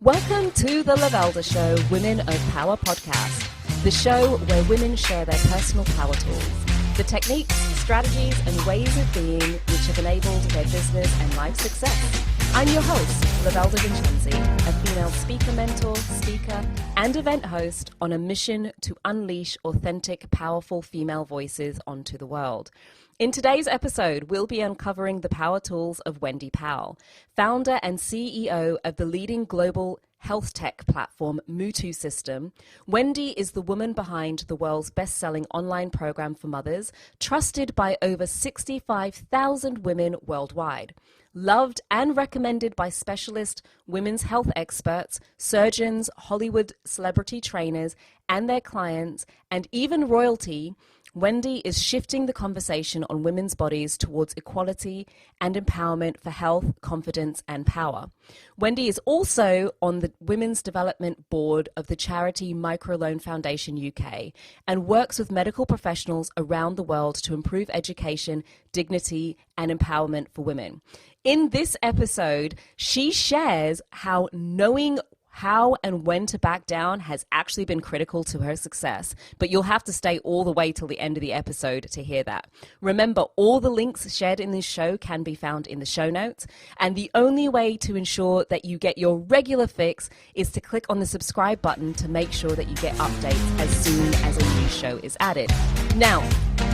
Welcome to the Lovelda Show, Women of Power podcast, the show where women share their personal power tools, the techniques, strategies, and ways of being which have enabled their business and life success. I'm your host, Lovelda Vincenzi, a female speaker mentor, speaker, and event host on a mission to unleash authentic, powerful female voices onto the world. In today's episode, we'll be uncovering the power tools of Wendy Powell, founder and CEO of the leading global health tech platform Mootoo system. Wendy is the woman behind the world's best-selling online program for mothers, trusted by over 65,000 women worldwide. Loved and recommended by specialist women's health experts, surgeons, Hollywood celebrity trainers, and their clients, and even royalty, Wendy is shifting the conversation on women's bodies towards equality and empowerment for health, confidence, and power. Wendy is also on the Women's Development Board of the charity Microloan Foundation UK and works with medical professionals around the world to improve education, dignity, and empowerment for women. In this episode, she shares how knowing how and when to back down has actually been critical to her success, but you'll have to stay all the way till the end of the episode to hear that. Remember, all the links shared in this show can be found in the show notes, and the only way to ensure that you get your regular fix is to click on the subscribe button to make sure that you get updates as soon as a new show is added. Now,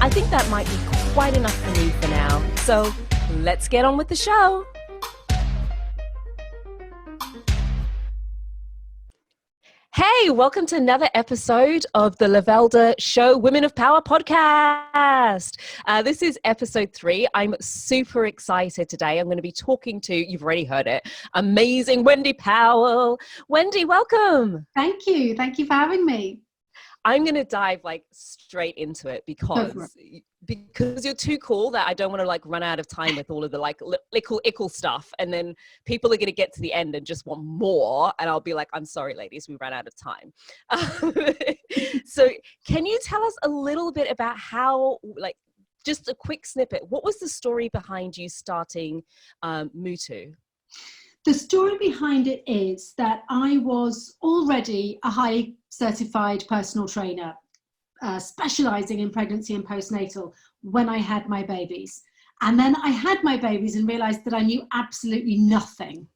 I think that might be quite enough for me for now, so let's get on with the show. Hey, welcome to another episode of the Lovelda Show, Women of Power podcast. This is episode 3. I'm super excited today. I'm going to be talking to, you've already heard it, amazing Wendy Powell. Wendy, welcome. Thank you. Thank you for having me. I'm going to dive straight into it because you're too cool that I don't want to run out of time with all of the ickle stuff. And then people are going to get to the end and just want more. And I'll be like, I'm sorry, ladies, we ran out of time. So can you tell us a little bit about how, just a quick snippet, what was the story behind you starting Mootoo? The story behind it is that I was already a highly certified personal trainer, specializing in pregnancy and postnatal when I had my babies. And then I had my babies and realized that I knew absolutely nothing.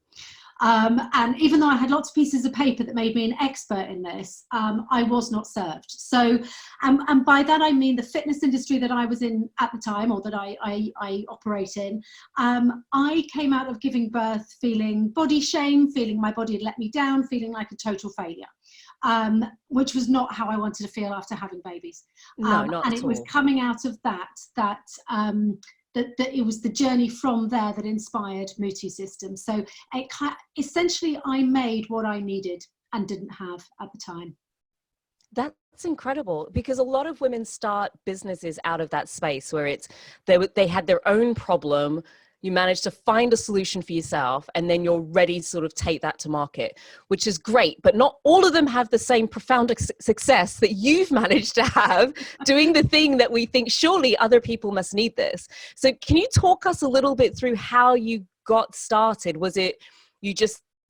And even though I had lots of pieces of paper that made me an expert in this, I was not served. So, and by that I mean the fitness industry that I was in at the time, or that I operate in, I came out of giving birth feeling body shame, feeling my body had let me down, feeling like a total failure. Which was not how I wanted to feel after having babies. No, not and at it all. was coming out of that it was the journey from there that inspired Mootoo system. So essentially I made what I needed and didn't have at the time. That's incredible, because a lot of women start businesses out of that space where they had their own problem. You manage to find a solution for yourself, and then you're ready to sort of take that to market, which is great. But not all of them have the same profound success that you've managed to have doing the thing that we think surely other people must need this. So can you talk us a little bit through how you got started? Was it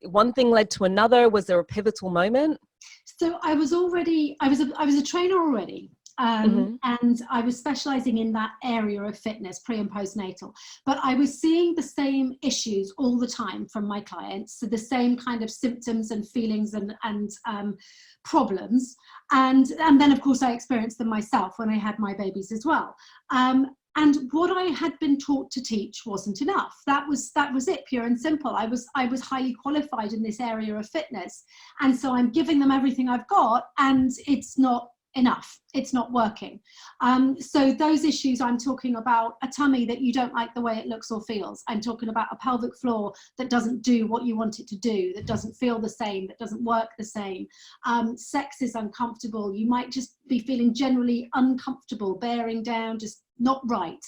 one thing led to another? Was there a pivotal moment? So I was a trainer already. And I was specializing in that area of fitness, pre and postnatal, but I was seeing the same issues all the time from my clients. So the same kind of symptoms and feelings and problems. And then of course I experienced them myself when I had my babies as well. And what I had been taught to teach wasn't enough. That was it, pure and simple. I was highly qualified in this area of fitness. And so I'm giving them everything I've got, and it's not enough. It's not working. So those issues, I'm talking about a tummy that you don't like the way it looks or feels. I'm talking about a pelvic floor that doesn't do what you want it to do, that doesn't feel the same, that doesn't work the same. Sex is uncomfortable. You might just be feeling generally uncomfortable, bearing down, just not right.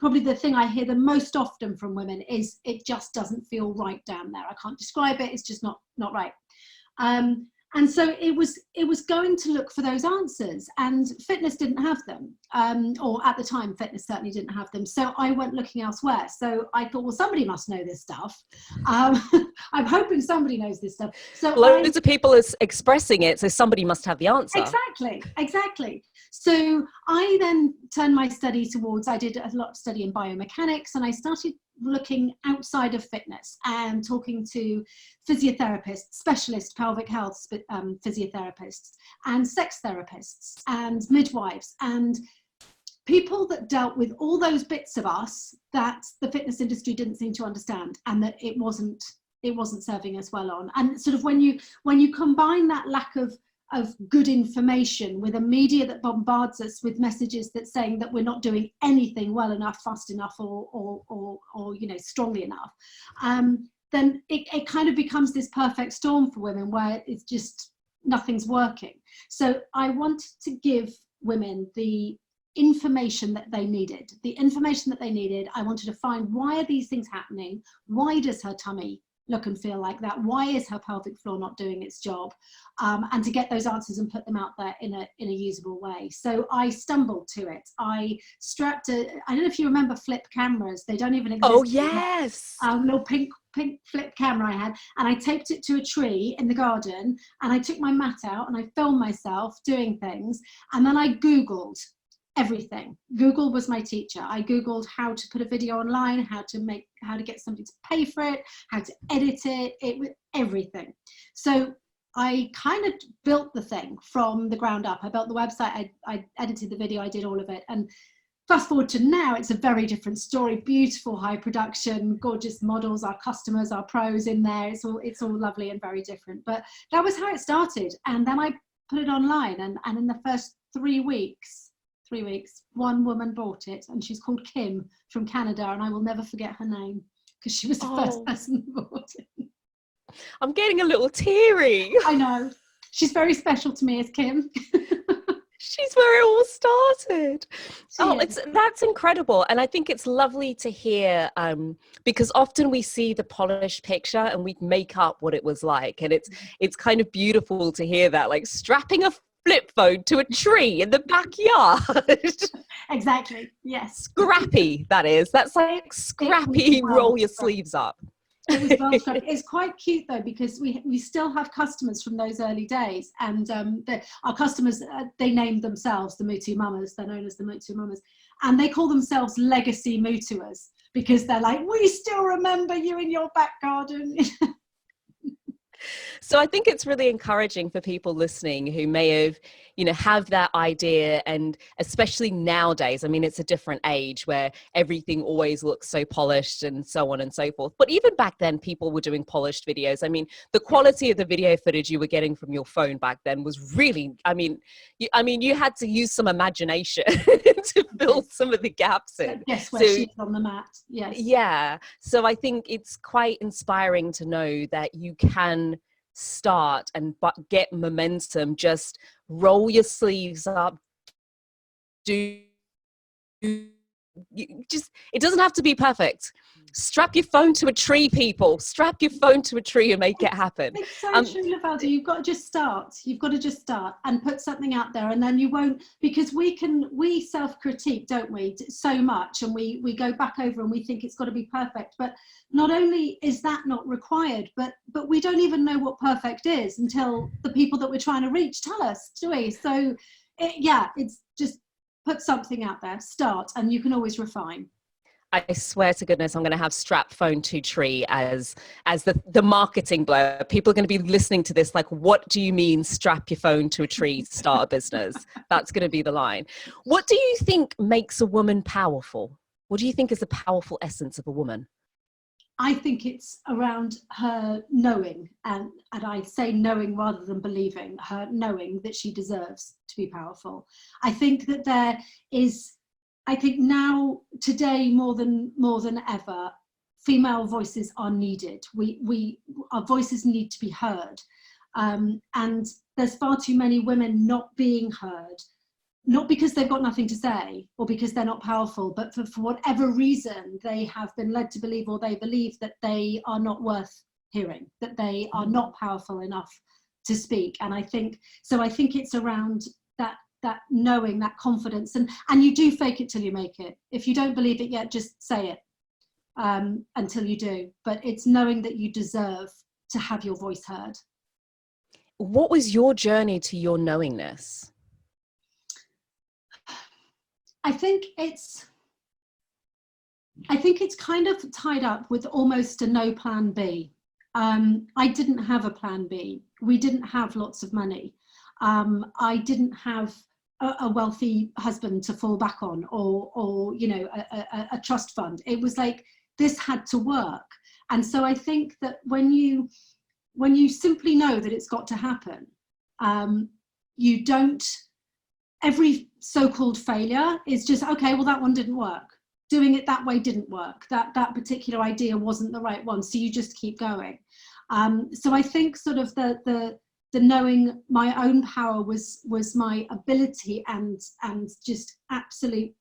Probably the thing I hear the most often from women is it just doesn't feel right down there. I can't describe it. It's just not right. And so it was going to look for those answers, and fitness didn't have them, or at the time fitness certainly didn't have them. So I went looking elsewhere. So I thought, well, somebody must know this stuff. I'm hoping somebody knows this stuff. So loads of people are expressing it, so somebody must have the answer. Exactly. So I then turned my study towards, I did a lot of study in biomechanics, and I started looking outside of fitness and talking to physiotherapists, specialist pelvic health physiotherapists, and sex therapists and midwives, and people that dealt with all those bits of us that the fitness industry didn't seem to understand, and that it wasn't serving us well on. And sort of when you combine that lack of good information with a media that bombards us with messages that saying that we're not doing anything well enough, fast enough, or strongly enough, then it kind of becomes this perfect storm for women where it's just nothing's working. So I wanted to give women the information that they needed. I wanted to find, why are these things happening? Why does her tummy look and feel like that? Why is her pelvic floor not doing its job? And to get those answers and put them out there in a usable way. So I stumbled to it. I strapped I don't know if you remember flip cameras. They don't even exist. Oh yes. Little pink flip camera I had, and I taped it to a tree in the garden, and I took my mat out and I filmed myself doing things, and then I Googled everything. Google was my teacher. I Googled how to put a video online, how to get somebody to pay for it, how to edit it, everything. So I kind of built the thing from the ground up. I built the website, I edited the video, I did all of it. And fast forward to now, it's a very different story. Beautiful, high production, gorgeous models, our customers, our pros in there. It's all lovely and very different. But that was how it started. And then I put it online, and in the first 3 weeks, one woman bought it, and she's called Kim from Canada, and I will never forget her name because she was the first person who bought it. I'm getting a little teary. I know. She's very special to me as Kim. She's where it all started. That's incredible. And I think it's lovely to hear, because often we see the polished picture and we make up what it was like. And it's kind of beautiful to hear that, like strapping a flip phone to a tree in the backyard. Exactly. Yes. Scrappy, that is. That's like scrappy, roll your sleeves up. It was well struck. It's quite cute though, because we still have customers from those early days, and our customers, they named themselves the Mootoo Mamas. They're known as the Mootoo Mamas, and they call themselves legacy Mootooers because they're like, we still remember you in your back garden. So I think it's really encouraging for people listening who may have, have that idea. And especially nowadays, I mean, it's a different age where everything always looks so polished and so on and so forth. But even back then, people were doing polished videos. I mean, the quality of the video footage you were getting from your phone back then was really, you had to use some imagination to fill some of the gaps in. Yes, where she's on the mat. Yes. Yeah. So I think it's quite inspiring to know that you can start and get momentum. Just roll your sleeves up. It doesn't have to be perfect. Strap your phone to a tree, people. Strap your phone to a tree and make it happen. It's so true, Lovelda. You've got to just start. You've got to just start and put something out there, and then you won't, because we self-critique, don't we, so much, and we go back over and we think it's got to be perfect. But not only is that not required, but we don't even know what perfect is until the people that we're trying to reach tell us, do we? So it's just put something out there, start, and you can always refine. I swear to goodness, I'm going to have strap phone to tree as the marketing blurb. People are going to be listening to this like, what do you mean strap your phone to a tree, start a business? That's going to be the line. What do you think makes a woman powerful? What do you think is the powerful essence of a woman? I think it's around her knowing, and I say knowing rather than believing, her knowing that she deserves to be powerful. I think that now, today, more than ever, female voices are needed. Our voices need to be heard. And there's far too many women not being heard, not because they've got nothing to say or because they're not powerful, but for whatever reason they have been led to believe, or they believe that they are not worth hearing, that they are not powerful enough to speak. And I think it's around that knowing, that confidence, and you do fake it till you make it. If you don't believe it yet, just say it until you do. But it's knowing that you deserve to have your voice heard. What was your journey to your knowingness? I think it's kind of tied up with almost a no plan B. I didn't have a plan B. We didn't have lots of money. I didn't have a wealthy husband to fall back on, or you know, a trust fund. It was like, this had to work. And so I think that when you simply know that it's got to happen, you don't, every so-called failure is just, okay, well, that one didn't work. Doing it that way didn't work. That particular idea wasn't the right one. So you just keep going. So I think sort of the knowing my own power was my ability and just absolute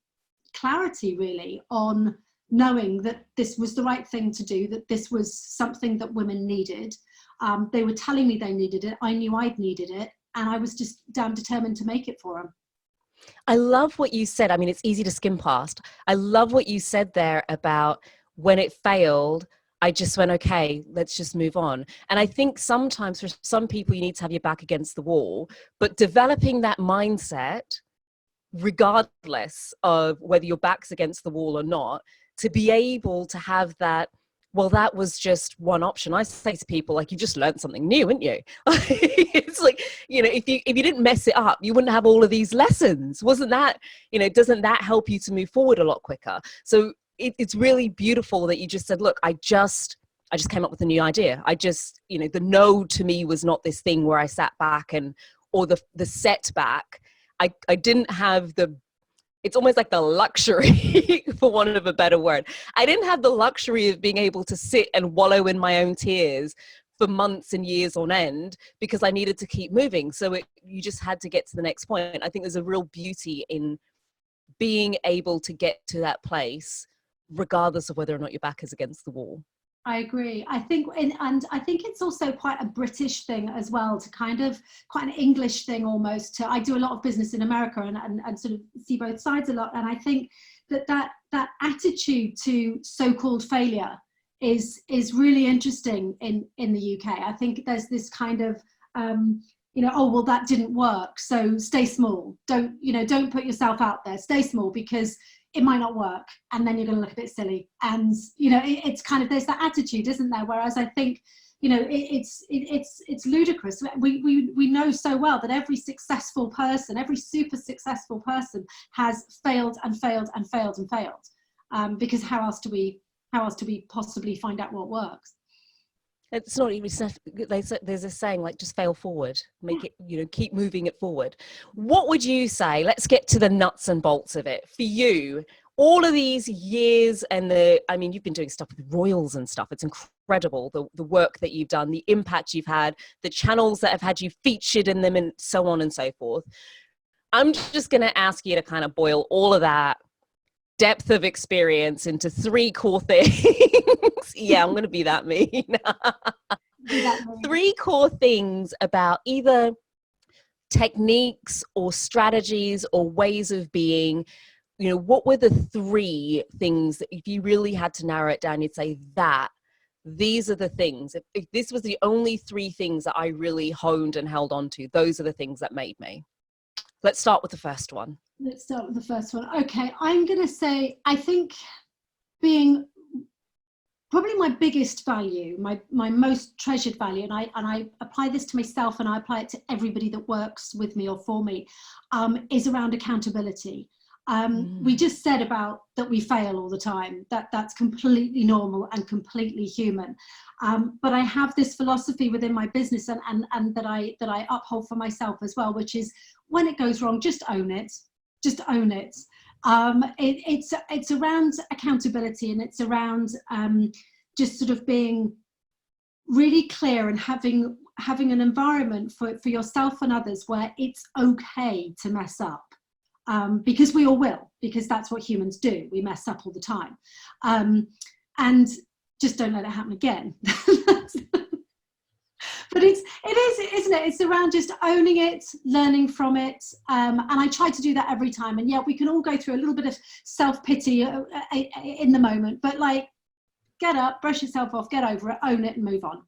clarity, really, on knowing that this was the right thing to do, that this was something that women needed. They were telling me they needed it. I knew I'd needed it. And I was just damn determined to make it for them. I love what you said. I mean, it's easy to skim past. I love what you said there about when it failed, I just went, okay, let's just move on. And I think sometimes for some people, you need to have your back against the wall, but developing that mindset, regardless of whether your back's against the wall or not, to be able to have that, well, that was just one option. I say to people, like, you just learned something new, haven't you? It's like, you know, if you didn't mess it up, you wouldn't have all of these lessons. Wasn't that, you know, doesn't that help you to move forward a lot quicker? So it's really beautiful that you just said, look, I just came up with a new idea. I just, you know, the no to me was not this thing where I sat back or the setback. I didn't have it's almost like the luxury, for want of a better word. I didn't have the luxury of being able to sit and wallow in my own tears for months and years on end, because I needed to keep moving. So you just had to get to the next point. I think there's a real beauty in being able to get to that place, regardless of whether or not your back is against the wall. I agree. I think, and I think it's also quite a British thing as well, to kind of, quite an English thing almost. I do a lot of business in America and sort of see both sides a lot. And I think that attitude to so-called failure is really interesting in the UK. I think there's this kind of, you know, oh, well, that didn't work, so stay small. Don't put yourself out there. Stay small, because it might not work, and then you're going to look a bit silly. And, you know, it's kind of, there's that attitude, isn't there? Whereas I think, you know, it's ludicrous. We know so well that every successful person, every super successful person, has failed and failed and failed and failed. Because how else do we possibly find out what works? It's not even, there's a saying, like, just fail forward, make it, you know, keep moving it forward. What would you say, let's get to the nuts and bolts of it. For you, all of these years and I mean, you've been doing stuff with royals and stuff. It's incredible, the work that you've done, the impact you've had, the channels that have had you featured in them, and so on and so forth. I'm just going to ask you to kind of boil all of that depth of experience into 3 core things. Yeah, I'm going to be that mean. 3 core things about either techniques or strategies or ways of being. You know, what were the 3 things that, if you really had to narrow it down, you'd say that these are the things. If this was the only 3 things that I really honed and held on to, those are the things that made me. Let's start with the first one. Let's start with the first one. Okay, I'm going to say, I think being probably my biggest value, my most treasured value, and I apply this to myself and I apply it to everybody that works with me or for me, is around accountability. We just said about that we fail all the time, that's completely normal and completely human. But I have this philosophy within my business and that I uphold for myself as well, which is, when it goes wrong, just own it. Just own it. It's around accountability, and it's around just sort of being really clear and having an environment for yourself and others where it's okay to mess up. Because we all will, because that's what humans do. We mess up all the time. And just don't let it happen again. But But it is, isn't it? It's around just owning it, learning from it. And I try to do that every time. And yeah, we can all go through a little bit of self-pity in the moment, but like, get up, brush yourself off, get over it, own it and move on.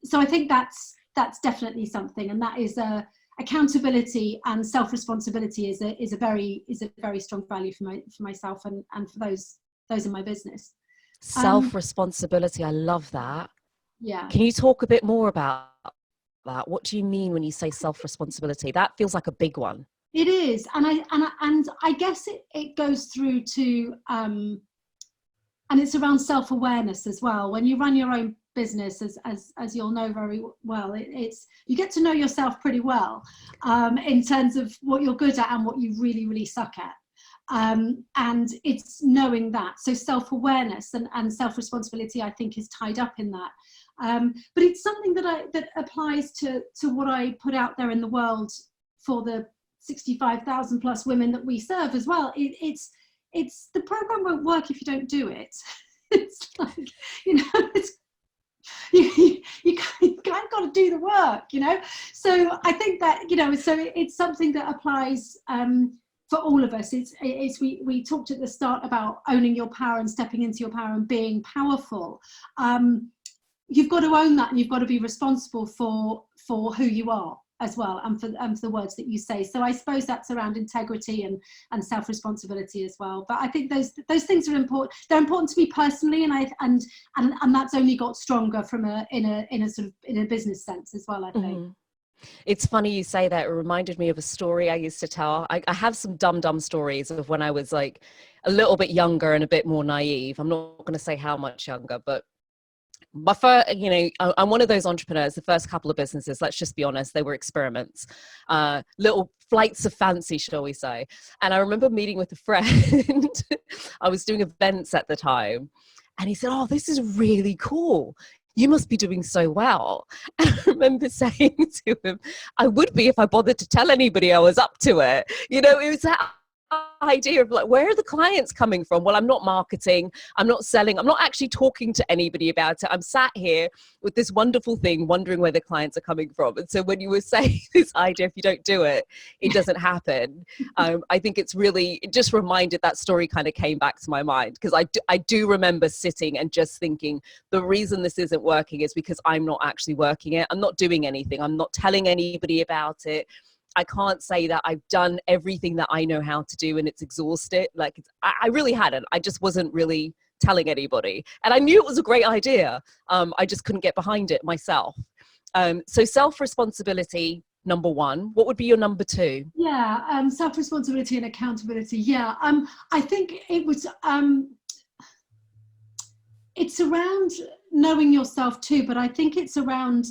So I think that's definitely something. And that is accountability and self-responsibility is a very strong value for myself and for those in my business. Self-responsibility, I love that. Yeah. Can you talk a bit more about that? What do you mean when you say self-responsibility? That feels like a big one. It is, and I guess it goes through to and it's around self-awareness as well. When you run your own business, as you'll know very well, it's you get to know yourself pretty well in terms of what you're good at and what you really, really suck at. And it's knowing that. So self-awareness and self-responsibility, I think, is tied up in that. But it's something that applies to what I put out there in the world for the 65,000 plus women that we serve as well. It's the program won't work if you don't do it. It's like, it's you kind of got to do the work, So I think that, so it's something that applies for all of us. We talked at the start about owning your power and stepping into your power and being powerful. You've got to own that, and you've got to be responsible for who you are as well, and for the words that you say. So I suppose that's around integrity and self-responsibility as well. But I think those things are important. They're important to me personally, and that's only got stronger in a business sense as well, I think. It's funny you say that. It reminded me of a story I used to tell. I have some dumb stories of when I was like a little bit younger and a bit more naive. I'm not going to say how much younger, but my first, I'm one of those entrepreneurs. The first couple of businesses, let's just be honest, they were experiments, little flights of fancy, shall we say. And I remember meeting with a friend. I was doing events at the time, and he said, "Oh, this is really cool. You must be doing so well." And I remember saying to him, "I would be if I bothered to tell anybody I was up to it." It was that idea of like, where are the clients coming from? Well, I'm not marketing, I'm not selling, I'm not actually talking to anybody about it. I'm sat here with this wonderful thing, wondering where the clients are coming from. And so when you were saying this idea, if you don't do it, it doesn't happen. I think it just reminded, that story kind of came back to my mind, because I do remember sitting and just thinking, the reason this isn't working is because I'm not actually working it. I'm not doing anything. I'm not telling anybody about it. I can't say that I've done everything that I know how to do and it's exhausted. Like, I really hadn't. I just wasn't really telling anybody. And I knew it was a great idea. I just couldn't get behind it myself. So self-responsibility, number one. What would be your number two? Yeah, self-responsibility and accountability. Yeah, I think it was, it's around knowing yourself too, but I think it's around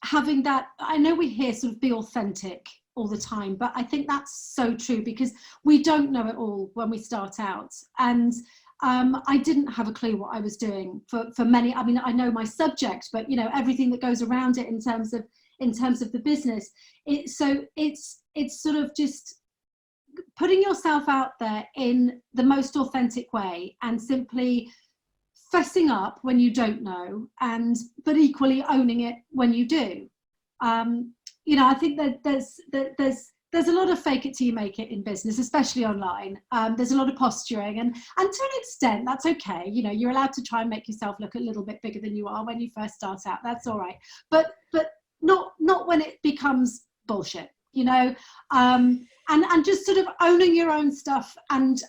having that. I know we hear sort of be authentic all the time, but I think that's so true, because we don't know it all when we start out. And I didn't have a clue what I was doing for many. I mean, I know my subject, but everything that goes around it in terms of the business. So it's sort of just putting yourself out there in the most authentic way, and simply fessing up when you don't know, but equally owning it when you do. I think that there's a lot of fake it till you make it in business, especially online. There's a lot of posturing, and to an extent that's okay. You're allowed to try and make yourself look a little bit bigger than you are when you first start out. That's all right, but not when it becomes bullshit. And just sort of owning your own stuff, and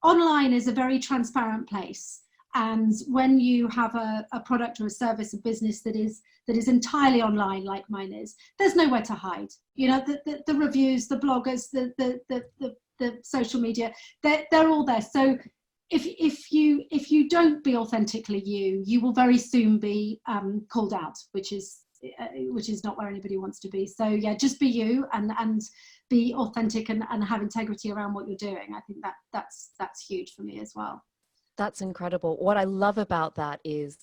online is a very transparent place, and when you have a product or a service, a business that is entirely online, like mine is, there's nowhere to hide. The reviews, the bloggers, the social media, they're all there. So if you don't be authentically you will very soon be called out, which is not where anybody wants to be. So yeah, just be you, and be authentic, and have integrity around what you're doing. I think that's huge for me as well. That's incredible. What I love about that is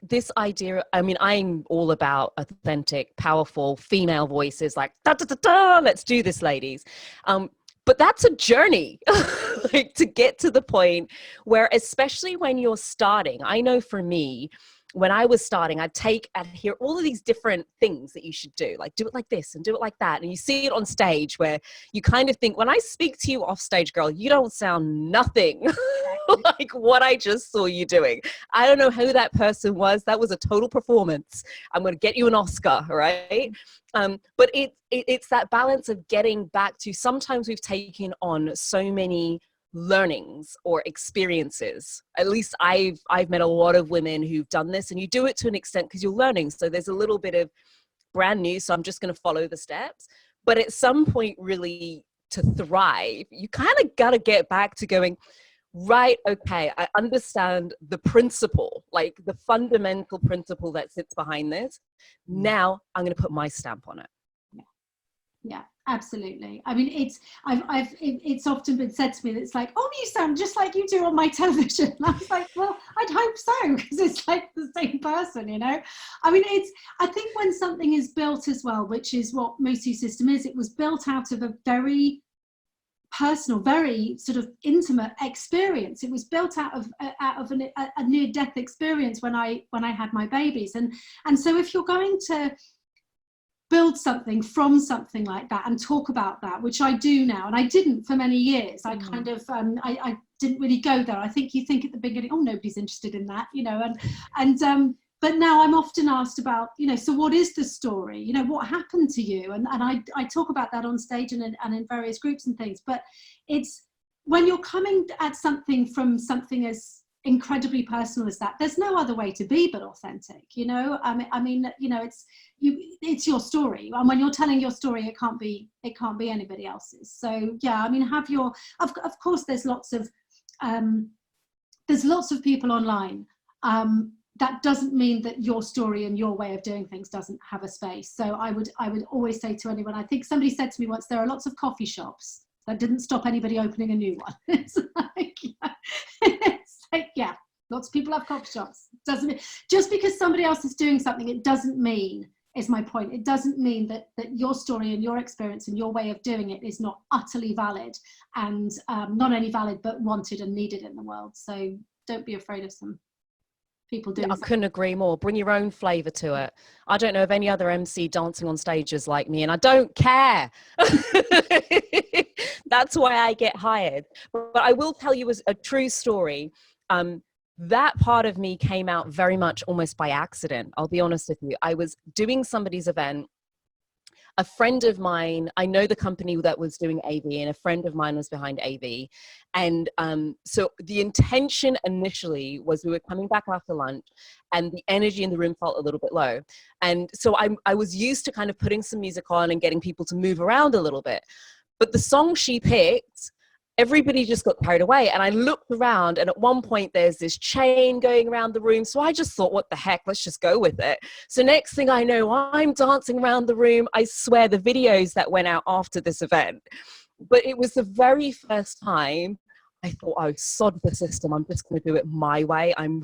this idea. I mean, I'm all about authentic, powerful female voices, like da da da da, let's do this, ladies. But that's a journey, like, to get to the point where, especially when you're starting. I know for me, when I was starting, I'd hear all of these different things that you should do, like do it like this and do it like that. And you see it on stage where you kind of think, when I speak to you off stage, girl, you don't sound nothing like what I just saw you doing. I don't know who that person was. That was a total performance. I'm going to get you an Oscar, right? But it's that balance of getting back to, sometimes we've taken on so many learnings or experiences. At least I've met a lot of women who've done this, and you do it to an extent because you're learning. So there's a little bit of brand new, so I'm just going to follow the steps. But at some point, really, to thrive, you kind of got to get back to going, right, okay, I understand the principle, like the fundamental principle that sits behind this. Now I'm going to put my stamp on it. Yeah, absolutely. I mean, it's often been said to me that it's like, oh, you sound just like you do on my television. And I was like, well, I'd hope so, because it's like the same person, you know. I mean, I think when something is built as well, which is what Mootoo system is, it was built out of a very personal, very sort of intimate experience. It was built out of a near-death experience when I had my babies, and so if you're going to build something from something like that and talk about that, which I do now, and I didn't for many years. I kind of I didn't really go there. I think you think at the beginning, oh, nobody's interested in that, you know, and but now I'm often asked about, you know, so what is the story? You know, what happened to you? And I talk about that on stage and in various groups and things. But it's when you're coming at something from something as incredibly personal as that, there's no other way to be but authentic, you know. I mean, you know, it's your story, and when you're telling your story, it can't be anybody else's. So yeah, I mean, have your of course there's lots of people online. That doesn't mean that your story and your way of doing things doesn't have a space. So I would always say to anyone, I think somebody said to me once, there are lots of coffee shops. That didn't stop anybody opening a new one. It's like, yeah, lots of people have coffee shops. Doesn't, just because somebody else is doing something, it doesn't mean, is my point, it doesn't mean that your story and your experience and your way of doing it is not utterly valid, and not only valid but wanted and needed in the world. So don't be afraid of some people doing something. I couldn't agree more. Bring your own flavour to it. I don't know of any other MC dancing on stages like me, and I don't care. That's why I get hired. But I will tell you a true story. That part of me came out very much almost by accident. I'll be honest with you. I was doing somebody's event. A friend of mine, I know the company that was doing AV, and a friend of mine was behind AV. And so the intention initially was we were coming back after lunch and the energy in the room felt a little bit low. And so I was used to kind of putting some music on and getting people to move around a little bit. But the song she picked, everybody just got carried away. And I looked around, and at one point there's this chain going around the room. So I just thought, what the heck, let's just go with it. So next thing I know, I'm dancing around the room. I swear the videos that went out after this event, but it was the very first time I thought, oh, sod the system. I'm just going to do it my way. And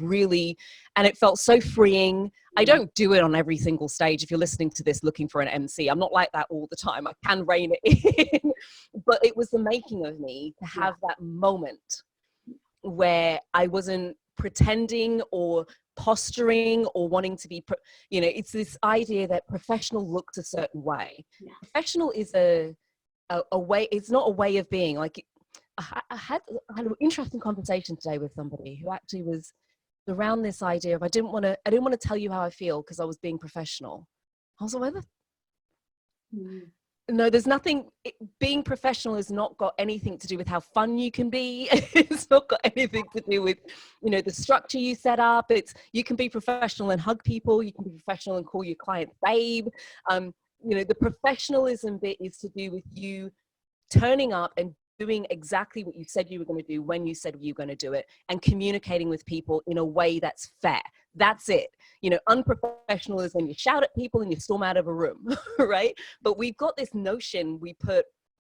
it felt so freeing. I don't do it on every single stage. If you're listening to this looking for an MC, I'm not like that all the time. I can rein it in. But it was the making of me to have that moment where I wasn't pretending or posturing or wanting to be, you know, it's this idea that professional looks a certain way. Yeah. Professional is a way, it's not a way of being. Like, I had an interesting conversation today with somebody who actually was around this idea of I didn't want to tell you how I feel because I was being professional. I was like, no, there's nothing. Being professional has not got anything to do with how fun you can be. It's not got anything to do with, you know, the structure you set up. You can be professional and hug people. You can be professional and call your client babe. You know, the professionalism bit is to do with you turning up and doing exactly what you said you were going to do when you said you were going to do it, and communicating with people in a way that's fair. That's it. You know, unprofessional is when you shout at people and you storm out of a room, right? But we've got this notion, we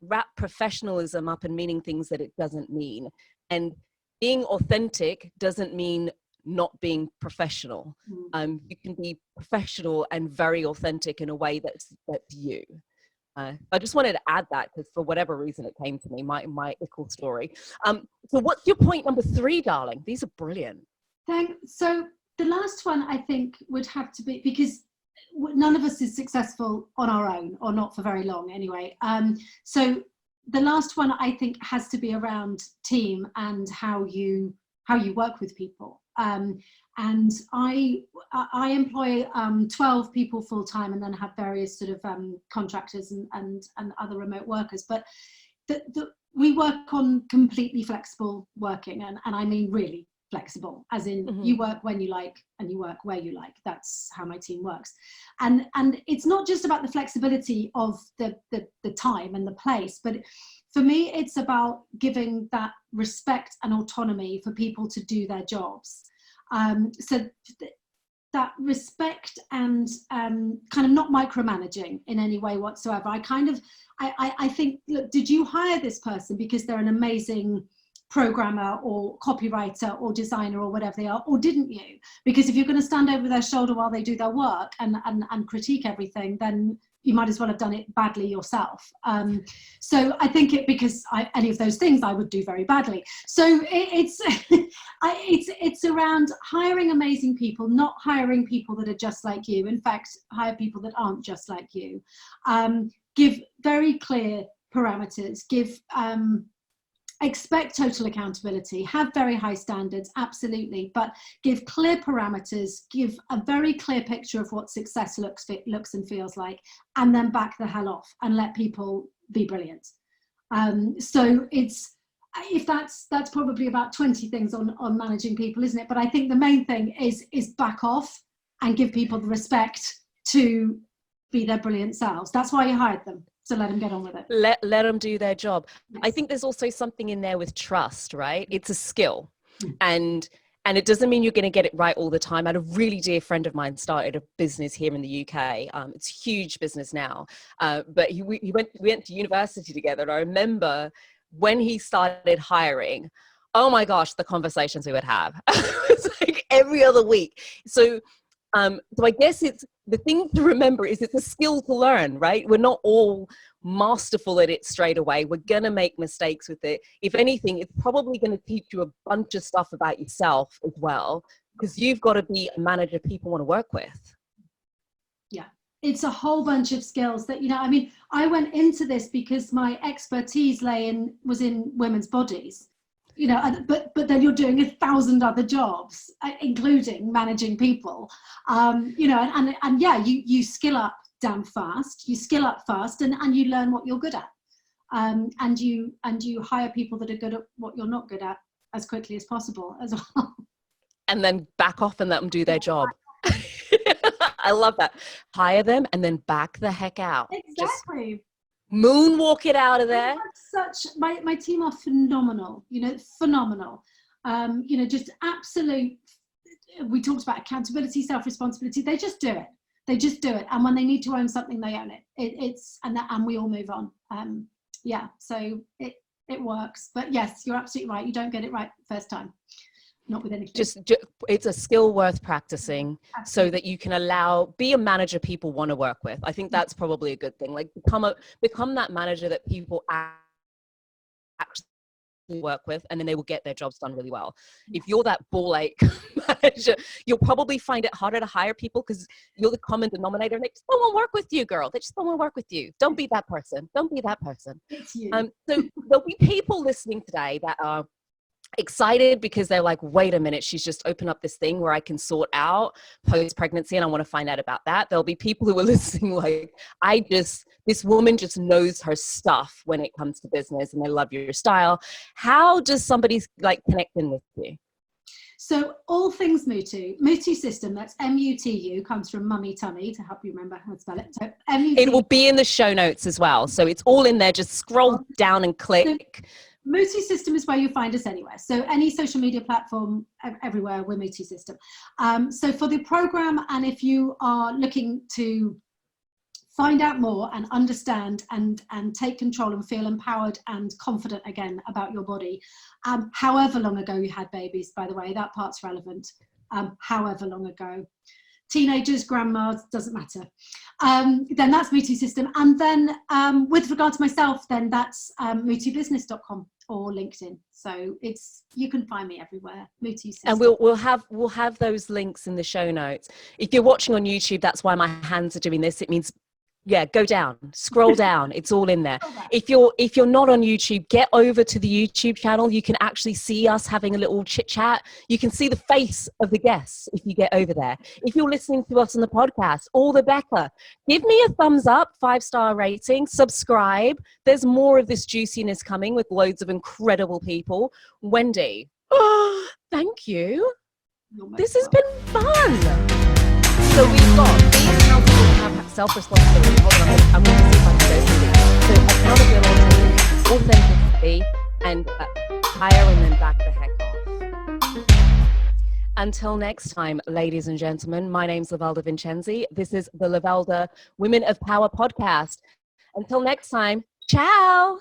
wrap professionalism up in meaning things that it doesn't mean. And being authentic doesn't mean not being professional. You can be professional and very authentic in a way that's you. I just wanted to add that because for whatever reason it came to me, my ickle story. So what's your point number 3, darling? These are brilliant. So the last one I think would have to be, because none of us is successful on our own, or not for very long anyway. So the last one I think has to be around team and how you work with people. And I employ 12 people full time, and then have various sort of contractors and other remote workers. But we work on completely flexible working, and I mean really flexible, as in you work when you like and you work where you like. That's how my team works. And it's not just about the flexibility of the time and the place, but for me it's about giving that respect and autonomy for people to do their jobs. So that respect and kind of not micromanaging in any way whatsoever. I think, look, did you hire this person because they're an amazing programmer or copywriter or designer or whatever they are, or didn't you? Because if you're going to stand over their shoulder while they do their work and critique everything, then you might as well have done it badly yourself. So I think because any of those things I would do very badly. So it's it's around hiring amazing people, not hiring people that are just like you. In fact, hire people that aren't just like you. Give very clear parameters. Expect total accountability, have very high standards, absolutely, but give clear parameters, give a very clear picture of what success looks and feels like, and then back the hell off and let people be brilliant. So that's probably about 20 things on managing people, isn't it? But I think the main thing is back off and give people the respect to be their brilliant selves. That's why you hired them. So let them get on with it. Let them do their job. Yes. I think there's also something in there with trust, right? It's a skill. And it doesn't mean you're going to get it right all the time. I had a really dear friend of mine started a business here in the UK. It's a huge business now. But we went to university together. And I remember when he started hiring, oh my gosh, the conversations we would have. It's like every other week. So I guess it's the thing to remember is it's a skill to learn, right? We're not all masterful at it straight away. We're going to make mistakes with it. If anything, it's probably going to teach you a bunch of stuff about yourself as well, because you've got to be a manager people want to work with. Yeah. It's a whole bunch of skills that, I mean, I went into this because my expertise was in women's bodies. But then you're doing 1,000 other jobs, including managing people, and you skill up damn fast. You skill up fast, and you learn what you're good at, and you hire people that are good at what you're not good at as quickly as possible as well. And then back off and let them do their job. I love that. Hire them and then back the heck out. Exactly. Just moonwalk it out of there. My team are phenomenal, phenomenal. Just absolute. We talked about accountability, self-responsibility. They just do it. And when they need to own something, they own it. And we all move on. So it works. But yes, you're absolutely right. You don't get it right first time. Not with anything. Just it's a skill worth practicing. Absolutely. So that you can be a manager people want to work with. I think that's probably a good thing. Like become that manager that people actually work with, and then they will get their jobs done really well. If you're that ball-ache manager, you'll probably find it harder to hire people because you're the common denominator, and they just don't want to work with you, girl. They just don't want to work with you. Don't be that person. Don't be that person. It's you. So there'll be people listening today that are excited because they're like, wait a minute, she's just opened up this thing where I can sort out post-pregnancy and I want to find out about that. There'll be people who are listening like, this woman just knows her stuff when it comes to business and they love your style. How does somebody connect in with you? So all things Mootoo. Mootoo system, that's MUTU, comes from mummy tummy, to help you remember how to spell it. So MUTU. It will be in the show notes as well. So it's all in there. Just scroll down and click. Mootoo system is where you find us anywhere. So any social media platform, everywhere, we're Mootoo system. So for the program, and if you are looking to find out more and understand and take control and feel empowered and confident again about your body, however long ago you had babies, by the way, that part's relevant, however long ago. Teenagers, grandmas, doesn't matter. then that's Mootoo system. And then with regard to myself, then that's mootoobusiness.com or LinkedIn. So you can find me everywhere. Mootoo system. And we'll have those links in the show notes. If you're watching on YouTube, that's why my hands are doing this. It means, yeah, go down, scroll down. It's all in there. If you're not on YouTube, get over to the YouTube channel. You can actually see us having a little chit chat. You can see the face of the guests if you get over there. If you're listening to us on the podcast, all the better. Give me a thumbs up, 5-star rating, subscribe. There's more of this juiciness coming with loads of incredible people. Wendy, thank you. This has been fun. So we've got being accountable and have self-responsibility. Hold on, I'm going to see if I can go through these. So accountability, authenticity, and hire and then back the heck off. Until next time, ladies and gentlemen, my name's Lovelda Vincenzi. This is the Lovelda Women of Power podcast. Until next time, ciao.